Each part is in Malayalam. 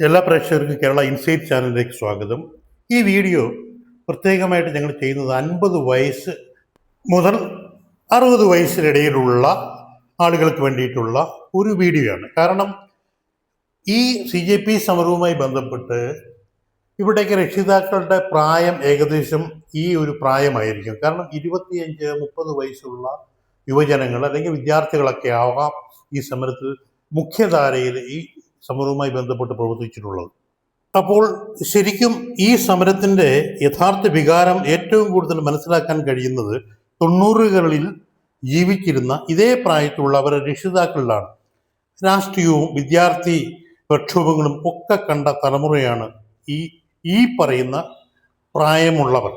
എല്ലാ പ്രേക്ഷകർക്കും കേരള ഇൻസൈറ്റ് ചാനലിലേക്ക് സ്വാഗതം. ഈ വീഡിയോ പ്രത്യേകമായിട്ട് ഞങ്ങൾ ചെയ്യുന്നത് 50 വയസ്സ് മുതൽ 60 വയസ്സിനിടയിലുള്ള ആളുകൾക്ക് വേണ്ടിയിട്ടുള്ള ഒരു വീഡിയോയാണ്. കാരണം ഈ CJP സമരവുമായി ബന്ധപ്പെട്ട് ഇവിടേക്ക് രക്ഷിതാക്കളുടെ പ്രായം ഏകദേശം ഈ ഒരു പ്രായമായിരിക്കും. കാരണം 25-30 വയസ്സുള്ള യുവജനങ്ങൾ അല്ലെങ്കിൽ വിദ്യാർത്ഥികളൊക്കെ ആവാം ഈ സമരത്തിൽ മുഖ്യധാരയിൽ ഈ സമരവുമായി ബന്ധപ്പെട്ട് പ്രവർത്തിച്ചിട്ടുള്ളത്. അപ്പോൾ ശരിക്കും ഈ സമരത്തിൻ്റെ യഥാർത്ഥ വികാരം ഏറ്റവും കൂടുതൽ മനസ്സിലാക്കാൻ കഴിയുന്നത് 90കളിൽ ജീവിച്ചിരുന്ന ഇതേ പ്രായത്തിലുള്ള അവരുടെ രക്ഷിതാക്കളിലാണ്. രാഷ്ട്രീയവും വിദ്യാർത്ഥി പ്രക്ഷോഭങ്ങളും ഒക്കെ കണ്ട തലമുറയാണ് ഈ പറയുന്ന പ്രായമുള്ളവർ.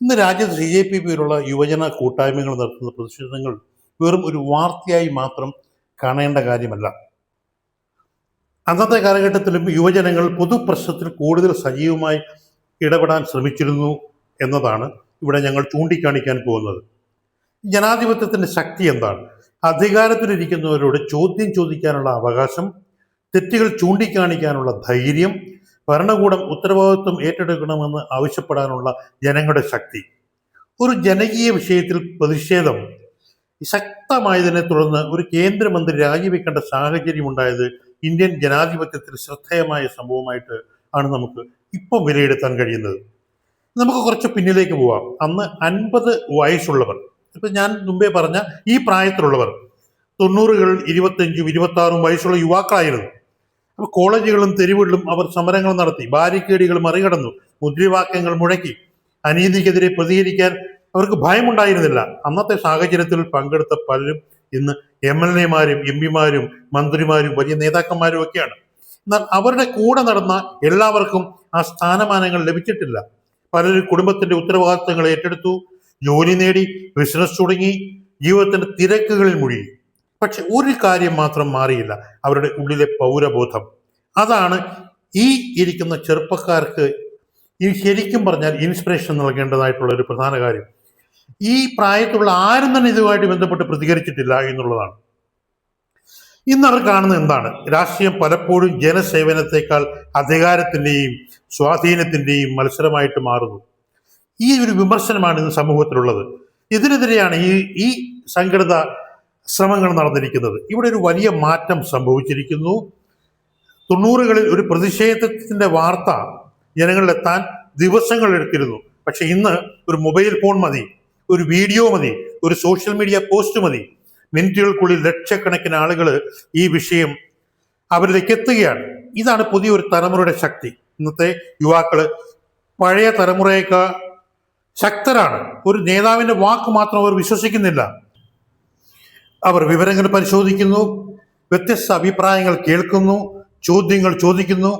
ഇന്ന് രാജ്യത്ത് CJP പേരുള്ള യുവജന കൂട്ടായ്മകൾ നടത്തുന്ന പ്രതിഷേധങ്ങൾ വെറും ഒരു വാർത്തയായി മാത്രം കാണേണ്ട കാര്യമല്ല. അന്നത്തെ കാലഘട്ടത്തിലും യുവജനങ്ങൾ പൊതുപ്രശ്നത്തിൽ കൂടുതൽ സജീവമായി ഇടപെടാൻ ശ്രമിച്ചിരുന്നു എന്നതാണ് ഇവിടെ ഞങ്ങൾ ചൂണ്ടിക്കാണിക്കാൻ പോകുന്നത്. ജനാധിപത്യത്തിൻ്റെ ശക്തി എന്താണ്? അധികാരത്തിലിരിക്കുന്നവരോട് ചോദ്യം ചോദിക്കാനുള്ള അവകാശം, തെറ്റുകൾ ചൂണ്ടിക്കാണിക്കാനുള്ള ധൈര്യം, ഭരണകൂടം ഉത്തരവാദിത്വം ഏറ്റെടുക്കണമെന്ന് ആവശ്യപ്പെടാനുള്ള ജനങ്ങളുടെ ശക്തി. ഒരു ജനകീയ വിഷയത്തിൽ പ്രതിഷേധം ശക്തമായതിനെ തുടർന്ന് ഒരു കേന്ദ്രമന്ത്രി രാജിവെക്കേണ്ട സാഹചര്യം ഉണ്ടായത് ഇന്ത്യൻ ജനാധിപത്യത്തിൽ ശ്രദ്ധേയമായ സംഭവമായിട്ട് ആണ് നമുക്ക് ഇപ്പം വിലയിരുത്താൻ കഴിയുന്നത്. നമുക്ക് കുറച്ച് പിന്നിലേക്ക് പോവാം. അന്ന് 50 വയസ്സുള്ളവർ, ഇപ്പം ഞാൻ മുമ്പേ പറഞ്ഞ ഈ പ്രായത്തിലുള്ളവർ 90കളിൽ 25-26 വയസ്സുള്ള യുവാക്കളായിരുന്നു. അപ്പോൾ കോളേജുകളും തെരുവുകളിലും അവർ സമരങ്ങൾ നടത്തി, ബാരിക്കേഡുകൾ മറികടന്നു, മുദ്രാവാക്യങ്ങൾ മുഴക്കി. അനീതിക്കെതിരെ പ്രതികരിക്കാൻ അവർക്ക് ഭയമുണ്ടായിരുന്നില്ല. അന്നത്തെ സാഹചര്യത്തിൽ പങ്കെടുത്ത പലരും ഇന്ന് MLA-മാരും MP-മാരും മന്ത്രിമാരും വലിയ നേതാക്കന്മാരും ഒക്കെയാണ്. എന്നാൽ അവരുടെ കൂടെ നടന്ന എല്ലാവർക്കും ആ സ്ഥാനമാനങ്ങൾ ലഭിച്ചിട്ടില്ല. പലരും കുടുംബത്തിന്റെ ഉത്തരവാദിത്തങ്ങൾ ഏറ്റെടുത്തു, ജോലി നേടി, ബിസിനസ് തുടങ്ങി, ജീവിതത്തിന്റെ തിരക്കുകളിൽ മുഴുകി. പക്ഷെ ഒരു കാര്യം മാത്രം മാറിയില്ല, അവരുടെ ഉള്ളിലെ പൗരബോധം. അതാണ് ഈ ഇരിക്കുന്ന ചെറുപ്പക്കാർക്ക് ശരിക്കും പറഞ്ഞാൽ ഇൻസ്പിറേഷൻ നൽകേണ്ടതായിട്ടുള്ള ഒരു പ്രധാന കാര്യം. ഈ പ്രായത്തിലുള്ള ആരും തന്നെ ഇതുമായിട്ട് ബന്ധപ്പെട്ട് പ്രതികരിച്ചിട്ടില്ല എന്നുള്ളതാണ്. ഇന്ന് അവർ കാണുന്നത് എന്താണ്? രാഷ്ട്രീയം പലപ്പോഴും ജനസേവനത്തെക്കാൾ അധികാരത്തിൻ്റെയും സ്വാധീനത്തിൻ്റെയും മത്സരമായിട്ട് മാറുന്നു. ഈ ഒരു വിമർശനമാണ് ഇന്ന് സമൂഹത്തിലുള്ളത്. ഇതിനെതിരെയാണ് ഈ സംഘടിത ശ്രമങ്ങൾ നടന്നിരിക്കുന്നത്. ഇവിടെ ഒരു വലിയ മാറ്റം സംഭവിച്ചിരിക്കുന്നു. 90കളിൽ ഒരു പ്രതിഷേധത്തിൻ്റെ വാർത്ത ജനങ്ങളിലെത്താൻ ദിവസങ്ങൾ എടുത്തിരുന്നു. പക്ഷെ ഇന്ന് ഒരു മൊബൈൽ ഫോൺ മതി, ഒരു വീഡിയോ മതി, ഒരു സോഷ്യൽ മീഡിയ പോസ്റ്റ് മതി. മിനിറ്റുകൾക്കുള്ളിൽ ലക്ഷക്കണക്കിന് ആളുകൾ ഈ വിഷയം അവരിലേക്ക് എത്തുകയാണ്. ഇതാണ് പുതിയൊരു തലമുറയുടെ ശക്തി. ഇന്നത്തെ യുവാക്കള് പഴയ തലമുറയേക്കാൾ ശക്തരാണ്. ഒരു നേതാവിന്റെ വാക്ക് മാത്രം അവർ വിശ്വസിക്കുന്നില്ല. അവർ വിവരങ്ങൾ പരിശോധിക്കുന്നു, വ്യത്യസ്ത അഭിപ്രായങ്ങൾ കേൾക്കുന്നു, ചോദ്യങ്ങൾ ചോദിക്കുന്നു,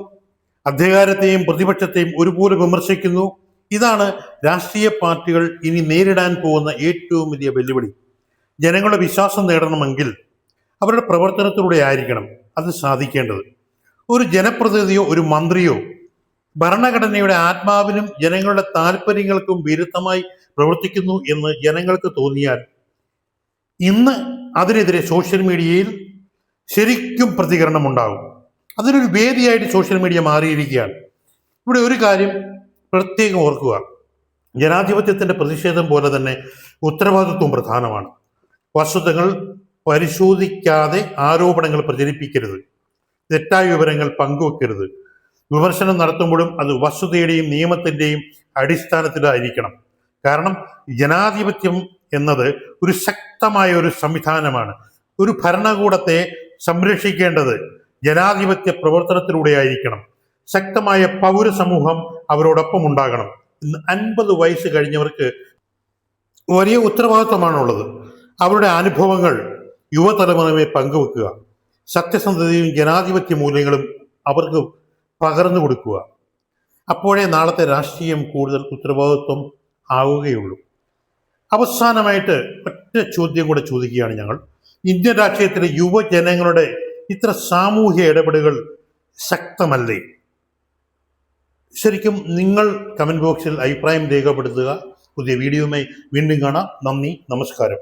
അധികാരത്തെയും പ്രതിപക്ഷത്തെയും ഒരുപോലെ വിമർശിക്കുന്നു. ഇതാണ് രാഷ്ട്രീയ പാർട്ടികൾ ഇനി നേരിടാൻ പോകുന്ന ഏറ്റവും വലിയ വെല്ലുവിളി. ജനങ്ങളുടെ വിശ്വാസം നേടണമെങ്കിൽ അവരുടെ പ്രവർത്തനത്തിലൂടെ ആയിരിക്കണം അത് സാധിക്കേണ്ടത്. ഒരു ജനപ്രതിനിധിയോ ഒരു മന്ത്രിയോ ഭരണഘടനയുടെ ആത്മാവിനും ജനങ്ങളുടെ താല്പര്യങ്ങൾക്കും വിരുദ്ധമായി പ്രവർത്തിക്കുന്നു എന്ന് ജനങ്ങൾക്ക് തോന്നിയാൽ ഇന്ന് അതിനെതിരെ സോഷ്യൽ മീഡിയയിൽ ശരിക്കും പ്രതികരണം ഉണ്ടാകും. അതിനൊരു വേദിയായിട്ട് സോഷ്യൽ മീഡിയ മാറിയിരിക്കുകയാണ്. ഇവിടെ ഒരു കാര്യം പ്രത്യേകം ഓർക്കുക, ജനാധിപത്യത്തിന്റെ പ്രതിഷേധം പോലെ തന്നെ ഉത്തരവാദിത്വം പ്രധാനമാണ്. വസ്തുതകൾ പരിശോധിക്കാതെ ആരോപണങ്ങൾ പ്രചരിപ്പിക്കരുത്, തെറ്റായ വിവരങ്ങൾ പങ്കുവെക്കരുത്. വിമർശനം നടത്തുമ്പോഴും അത് വസ്തുതയുടെയും നിയമത്തിൻ്റെയും അടിസ്ഥാനത്തിലായിരിക്കണം. കാരണം ജനാധിപത്യം എന്നത് ഒരു ശക്തമായ ഒരു സംവിധാനമാണ്. ഒരു ഭരണകൂടത്തെ സംരക്ഷിക്കേണ്ടത് ജനാധിപത്യ പ്രവർത്തനത്തിലൂടെ ആയിരിക്കണം. ശക്തമായ പൗരസമൂഹം അവരോടൊപ്പം ഉണ്ടാകണം. ഇന്ന് 50 വയസ്സ് കഴിഞ്ഞവർക്ക് വലിയ ഉത്തരവാദിത്വമാണുള്ളത്. അവരുടെ അനുഭവങ്ങൾ യുവതലമുറയെ പങ്കുവെക്കുക, സത്യസന്ധതയും ജനാധിപത്യ മൂല്യങ്ങളും അവർക്ക് പകർന്നു കൊടുക്കുക. അപ്പോഴേ നാളത്തെ രാഷ്ട്രീയം കൂടുതൽ ഉത്തരവാദിത്വം ആവുകയുള്ളൂ. അവസാനമായിട്ട് ഒറ്റ ചോദ്യം കൂടെ ചോദിക്കുകയാണ് ഞങ്ങൾ. ഇന്ത്യൻ രാഷ്ട്രീയത്തിലെ യുവജനങ്ങളുടെ ഇത്ര സാമൂഹ്യ ഇടപെടലുകൾ ശക്തമല്ലേ? ശരിക്കും നിങ്ങൾ കമന്റ് ബോക്സിൽ അഭിപ്രായം രേഖപ്പെടുത്തുക. പുതിയ വീഡിയോയുമായി വീണ്ടും കാണാം. നന്ദി, നമസ്കാരം.